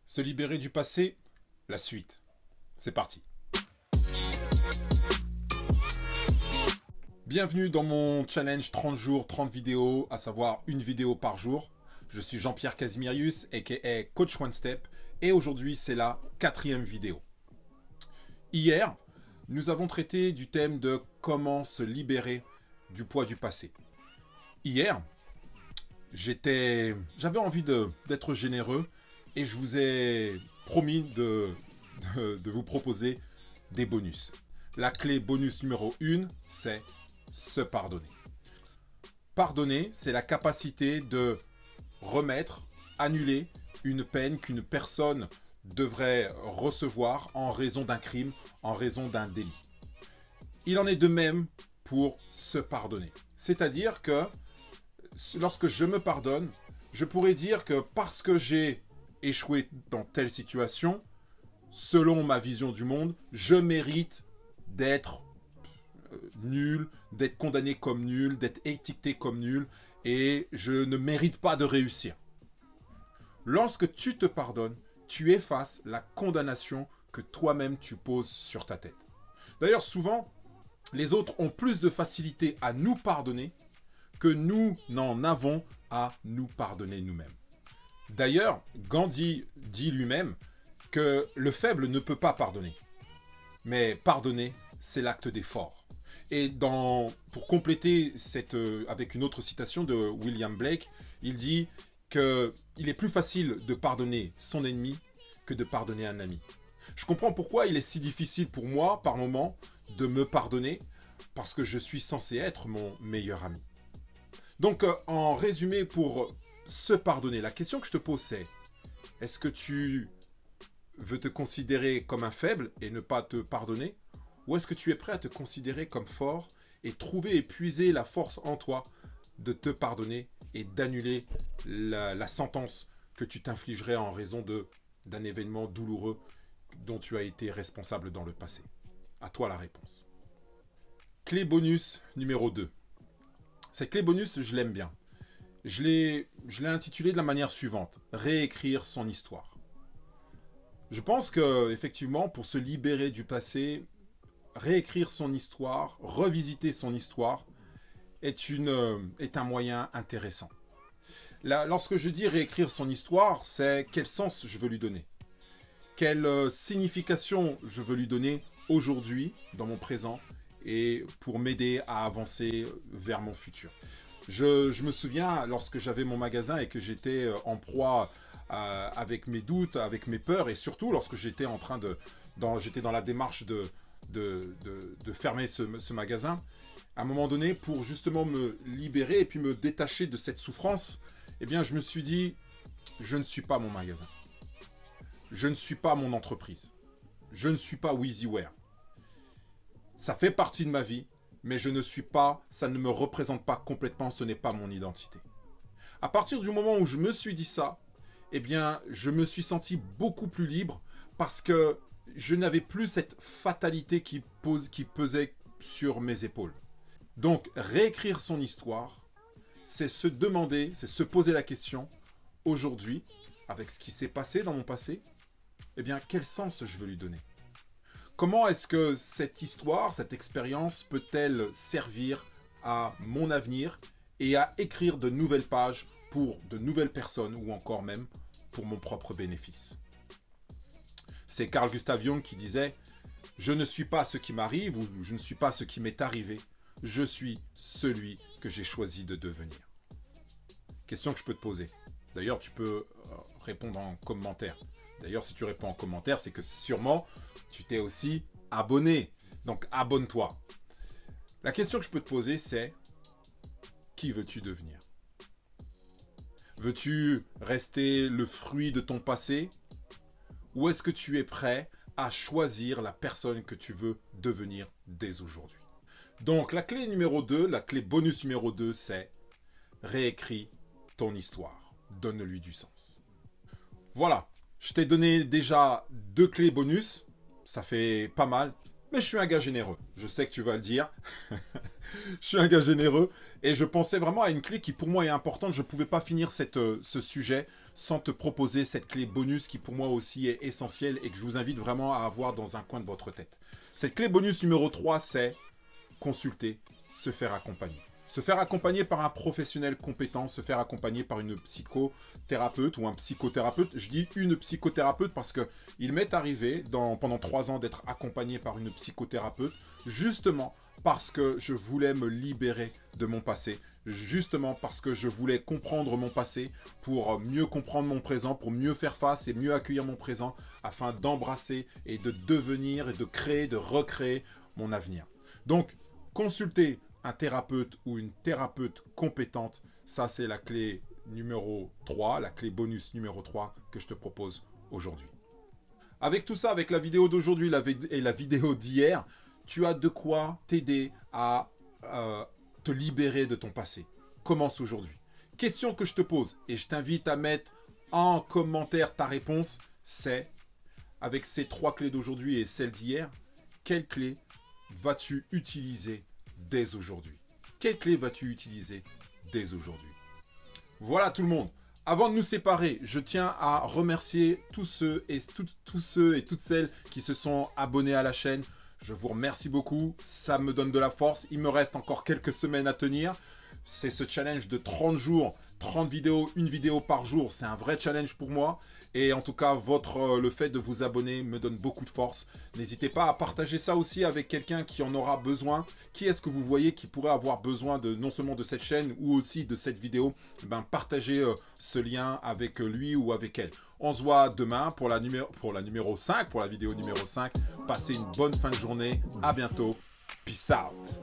Se libérer du passé, la suite. C'est parti. Bienvenue dans mon challenge 30 jours, 30 vidéos, à savoir une vidéo par jour. Je suis Jean-Pierre Casimirius, aka Coach One Step, et aujourd'hui c'est la 4e vidéo. Hier, nous avons traité du thème de comment se libérer du poids du passé. Hier, j'avais envie d'être généreux et je vous ai promis de vous proposer des bonus. La clé bonus numéro 1, c'est se pardonner. Pardonner, c'est la capacité de remettre, annuler une peine qu'une personne devrait recevoir en raison d'un crime, en raison d'un délit. Il en est de même pour se pardonner. C'est-à-dire que lorsque je me pardonne, je pourrais dire que parce que j'ai échoué dans telle situation, selon ma vision du monde, je mérite d'être nul, d'être condamné comme nul, d'être étiqueté comme nul, et je ne mérite pas de réussir. Lorsque tu te pardonnes, tu effaces la condamnation que toi-même tu poses sur ta tête. D'ailleurs, souvent, les autres ont plus de facilité à nous pardonner que nous n'en avons à nous pardonner nous-mêmes. D'ailleurs, Gandhi dit lui-même que le faible ne peut pas pardonner. Mais pardonner, c'est l'acte des forts. Et pour compléter avec une autre citation de William Blake, il dit qu'il est plus facile de pardonner son ennemi que de pardonner un ami. Je comprends pourquoi il est si difficile pour moi, par moments, de me pardonner, parce que je suis censé être mon meilleur ami. Donc, en résumé, pour se pardonner, la question que je te pose, c'est: est-ce que tu veux te considérer comme un faible et ne pas te pardonner? Ou est-ce que tu es prêt à te considérer comme fort et trouver et puiser la force en toi de te pardonner et d'annuler la sentence que tu t'infligerais en raison d'un événement douloureux dont tu as été responsable dans le passé? À toi la réponse. Clé bonus numéro 2. Cette clé bonus, je l'aime bien. Je l'ai intitulée de la manière suivante: réécrire son histoire. Je pense que, effectivement, pour se libérer du passé, réécrire son histoire, revisiter son histoire, est un moyen intéressant. Lorsque je dis réécrire son histoire, c'est quel sens je veux lui donner. Quelle signification je veux lui donner aujourd'hui, dans mon présent, et pour m'aider à avancer vers mon futur. Je me souviens, lorsque j'avais mon magasin et que j'étais en proie avec mes doutes, avec mes peurs, et surtout lorsque j'étais j'étais dans la démarche de fermer ce magasin, à un moment donné, pour justement me libérer et puis me détacher de cette souffrance, eh bien, je me suis dit, je ne suis pas mon magasin. Je ne suis pas mon entreprise. Je ne suis pas WheezyWare. Ça fait partie de ma vie, mais ça ne me représente pas complètement, ce n'est pas mon identité. À partir du moment où je me suis dit ça, eh bien, je me suis senti beaucoup plus libre parce que je n'avais plus cette fatalité qui pesait sur mes épaules. Donc, réécrire son histoire, c'est se demander, c'est se poser la question, aujourd'hui, avec ce qui s'est passé dans mon passé, eh bien, quel sens je veux lui donner? Comment est-ce que cette histoire, cette expérience peut-elle servir à mon avenir et à écrire de nouvelles pages pour de nouvelles personnes ou encore même pour mon propre bénéfice? C'est Carl Gustav Jung qui disait: je ne suis pas ce qui m'arrive ou je ne suis pas ce qui m'est arrivé, je suis celui que j'ai choisi de devenir. Question que je peux te poser. D'ailleurs, tu peux répondre en commentaire. D'ailleurs, si tu réponds en commentaire, c'est que sûrement tu t'es aussi abonné. Donc abonne-toi. La question que je peux te poser, c'est: qui veux-tu devenir? Veux-tu rester le fruit de ton passé? Ou est-ce que tu es prêt à choisir la personne que tu veux devenir dès aujourd'hui? Donc la clé numéro 2, la clé bonus numéro 2, c'est: réécris ton histoire. Donne-lui du sens. Voilà, je t'ai donné déjà 2 clés bonus. Ça fait pas mal. Mais je suis un gars généreux. Je sais que tu vas le dire. Je suis un gars généreux. Et je pensais vraiment à une clé qui pour moi est importante. Je ne pouvais pas finir ce sujet sans te proposer cette clé bonus qui pour moi aussi est essentielle et que je vous invite vraiment à avoir dans un coin de votre tête. Cette clé bonus numéro 3, c'est consulter, se faire accompagner. Se faire accompagner par un professionnel compétent, se faire accompagner par une psychothérapeute ou un psychothérapeute. Je dis une psychothérapeute parce qu'il m'est arrivé pendant 3 ans d'être accompagné par une psychothérapeute, justement parce que je voulais me libérer de mon passé, justement parce que je voulais comprendre mon passé pour mieux comprendre mon présent, pour mieux faire face et mieux accueillir mon présent, afin d'embrasser et de devenir et de créer, de recréer mon avenir. Donc, consulter un thérapeute ou une thérapeute compétente, ça c'est la clé numéro 3, la clé bonus numéro 3 que je te propose aujourd'hui. Avec tout ça, avec la vidéo d'aujourd'hui et la vidéo d'hier, tu as de quoi t'aider à te libérer de ton passé. Commence aujourd'hui. Question que je te pose, et je t'invite à mettre en commentaire ta réponse, c'est, avec ces 3 clés d'aujourd'hui et celle d'hier, quelle clé vas-tu utiliser dès aujourd'hui? Quelle clé vas-tu utiliser dès aujourd'hui? Voilà tout le monde. Avant de nous séparer, je tiens à remercier tous ceux et toutes celles qui se sont abonnés à la chaîne. Je vous remercie beaucoup, ça me donne de la force. Il me reste encore quelques semaines à tenir. C'est ce challenge de 30 jours, 30 vidéos, une vidéo par jour. C'est un vrai challenge pour moi. Et en tout cas, le fait de vous abonner me donne beaucoup de force. N'hésitez pas à partager ça aussi avec quelqu'un qui en aura besoin. Qui est-ce que vous voyez qui pourrait avoir besoin non seulement de cette chaîne ou aussi de cette vidéo? Partagez ce lien avec lui ou avec elle. On se voit demain pour la numéro 5, pour la vidéo numéro 5. Passez une bonne fin de journée. À bientôt. Peace out.